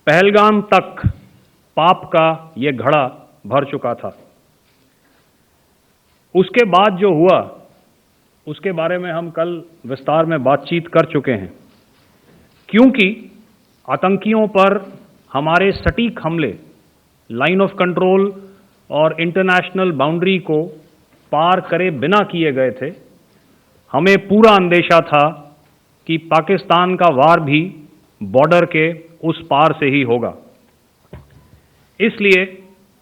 पहलगाम तक पाप का ये घड़ा भर चुका था। उसके बाद जो हुआ उसके बारे में हम कल विस्तार में बातचीत कर चुके हैं, क्योंकि आतंकियों पर हमारे सटीक हमले लाइन ऑफ कंट्रोल और इंटरनेशनल बाउंड्री को पार करे बिना किए गए थे। हमें पूरा अंदेशा था कि पाकिस्तान का वार भी बॉर्डर के उस पार से ही होगा। इसलिए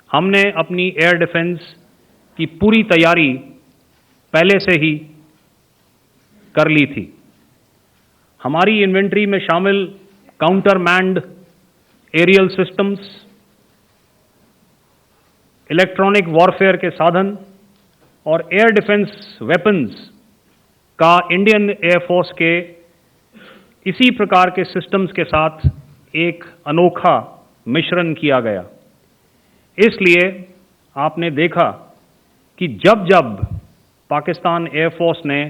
हमने अपनी एयर डिफेंस की पूरी तैयारी पहले से ही कर ली थी। हमारी इन्वेंट्री में शामिल counter manned aerial systems, electronic warfare के साधन और एयर डिफेंस वेपन्स का इंडियन एयरफोर्स के इसी प्रकार के सिस्टम्स के साथ एक अनोखा मिश्रण किया गया। इसलिए आपने देखा कि जब जब पाकिस्तान एयरफोर्स ने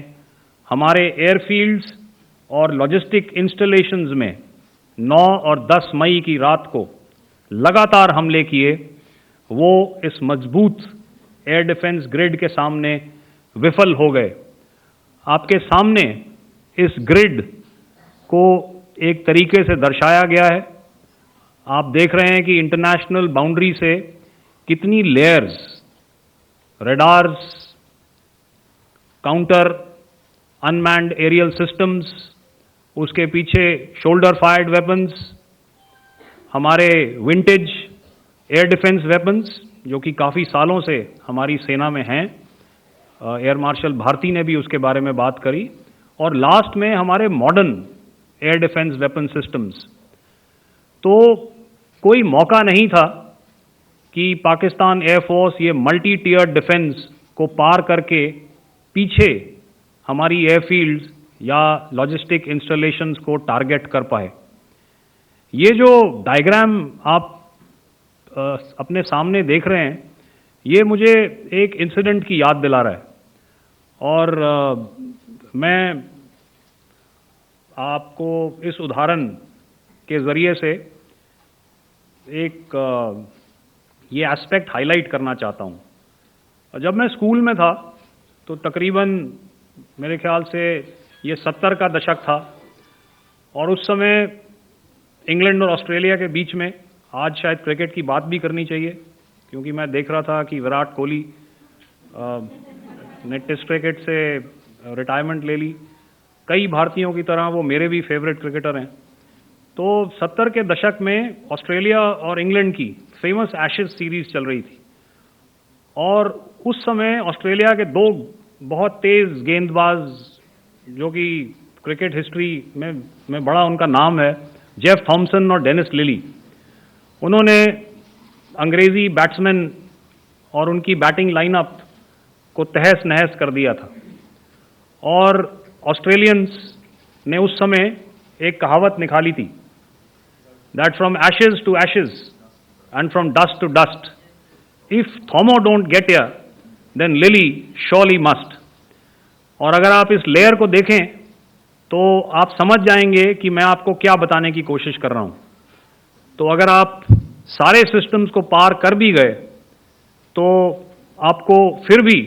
हमारे एयरफील्ड्स और लॉजिस्टिक इंस्टॉलेशंस में 9 और 10 मई की रात को लगातार हमले किए, वो इस मजबूत एयर डिफेंस ग्रिड के सामने विफल हो गए। आपके सामने इस ग्रिड को एक तरीके से दर्शाया गया है। आप देख रहे हैं कि इंटरनेशनल बाउंड्री से कितनी layers, radars, counter unmanned aerial systems, उसके पीछे शोल्डर फायर्ड वेपन्स, हमारे विंटेज एयर डिफेंस वेपन्स जो कि काफ़ी सालों से हमारी सेना में हैं। एयर मार्शल भारती ने भी उसके बारे में बात करी। और लास्ट में हमारे modern air defence weapon systems. तो कोई मौका नहीं था कि पाकिस्तान एयरफोर्स ये मल्टी टियर डिफेंस को पार करके पीछे हमारी एयरफील्ड्स या लॉजिस्टिक इंस्टॉलेशंस को टारगेट कर पाए। ये जो डायग्राम आप अपने सामने देख रहे हैं, ये मुझे एक इंसिडेंट की याद दिला रहा है। और मैं आपको इस उदाहरण के ज़रिए से एक ये एस्पेक्ट हाईलाइट करना चाहता हूँ। जब मैं स्कूल में था तो तकरीबन मेरे ख्याल से ये 70 का दशक था, और उस समय इंग्लैंड और ऑस्ट्रेलिया के बीच में, आज शायद क्रिकेट की बात भी करनी चाहिए क्योंकि मैं देख रहा था कि विराट कोहली ने टेस्ट क्रिकेट से रिटायरमेंट ले ली। कई भारतीयों की तरह वो मेरे भी फेवरेट क्रिकेटर हैं। तो 70 के दशक में ऑस्ट्रेलिया और इंग्लैंड की फेमस एशेज सीरीज चल रही थी, और उस समय ऑस्ट्रेलिया के दो बहुत तेज़ गेंदबाज जो कि क्रिकेट हिस्ट्री में बड़ा उनका नाम है, जेफ थॉमसन और डेनिस लिली, उन्होंने अंग्रेज़ी बैट्समैन और उनकी बैटिंग लाइनअप को तहस नहस कर दिया था। और ऑस्ट्रेलियंस ने उस समय एक कहावत निकाली थी, that from ashes to ashes and from dust to dust, if Thommo don't get here then Lillee surely must. और अगर आप इस लेयर को देखें तो आप समझ जाएंगे कि मैं आपको क्या बताने की कोशिश कर रहा हूं। तो अगर आप सारे सिस्टम्स को पार कर भी गए तो आपको फिर भी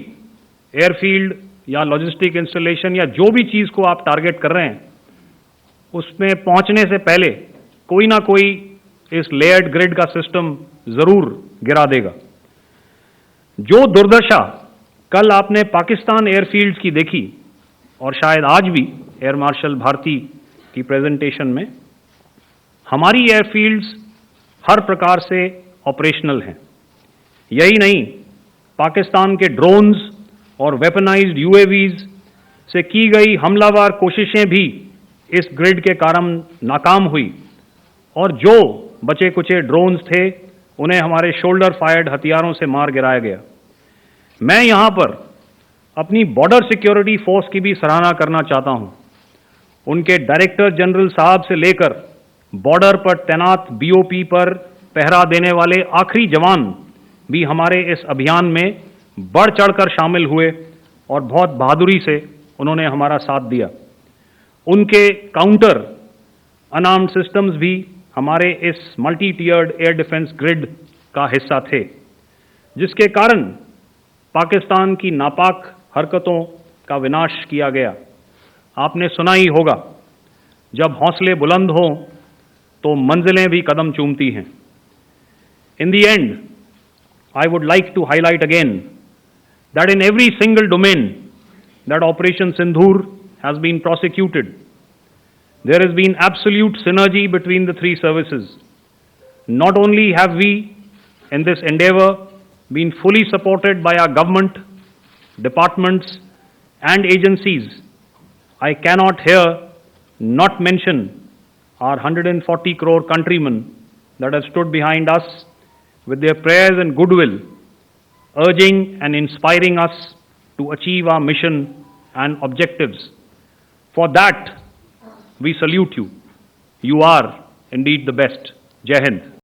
एयरफील्ड या लॉजिस्टिक इंस्टॉलेशन या जो भी चीज़ को आप टारगेट कर रहे हैं उसमें पहुंचने से पहले कोई ना कोई इस लेयर्ड ग्रिड का सिस्टम ज़रूर गिरा देगा। जो दुर्दशा कल आपने पाकिस्तान एयरफील्ड्स की देखी, और शायद आज भी एयर मार्शल भारती की प्रेजेंटेशन में, हमारी एयरफील्ड्स हर प्रकार से ऑपरेशनल हैं। यही नहीं, पाकिस्तान के ड्रोन्स और वेपनाइज्ड यूएवीज से की गई हमलावर कोशिशें भी इस ग्रिड के कारण नाकाम हुई, और जो बचे कुचे ड्रोन्स थे उन्हें हमारे शोल्डर फायर्ड हथियारों से मार गिराया गया। मैं यहाँ पर अपनी बॉर्डर सिक्योरिटी फोर्स की भी सराहना करना चाहता हूँ। उनके डायरेक्टर जनरल साहब से लेकर बॉर्डर पर तैनात बीओपी पर पहरा देने वाले आखिरी जवान भी हमारे इस अभियान में बढ़ चढ़कर शामिल हुए और बहुत बहादुरी से उन्होंने हमारा साथ दिया। उनके काउंटर अनार्म्ड सिस्टम्स भी हमारे इस मल्टी टियर्ड एयर डिफेंस ग्रिड का हिस्सा थे, जिसके कारण पाकिस्तान की नापाक हरकतों का विनाश किया गया। आपने सुना ही होगा, जब हौसले बुलंद हों तो मंजिलें भी कदम चूमती हैं। In the end, I would like to highlight again that in every single domain that Operation Sindhur has been prosecuted, there has been absolute synergy between the three services. Not only have we, in this endeavor, been fully supported by our government, departments, and agencies, I cannot here not mention our 140 crore countrymen that have stood behind us with their prayers and goodwill, urging and inspiring us to achieve our mission and objectives. For that, we salute you. You are indeed the best. Jai Hind.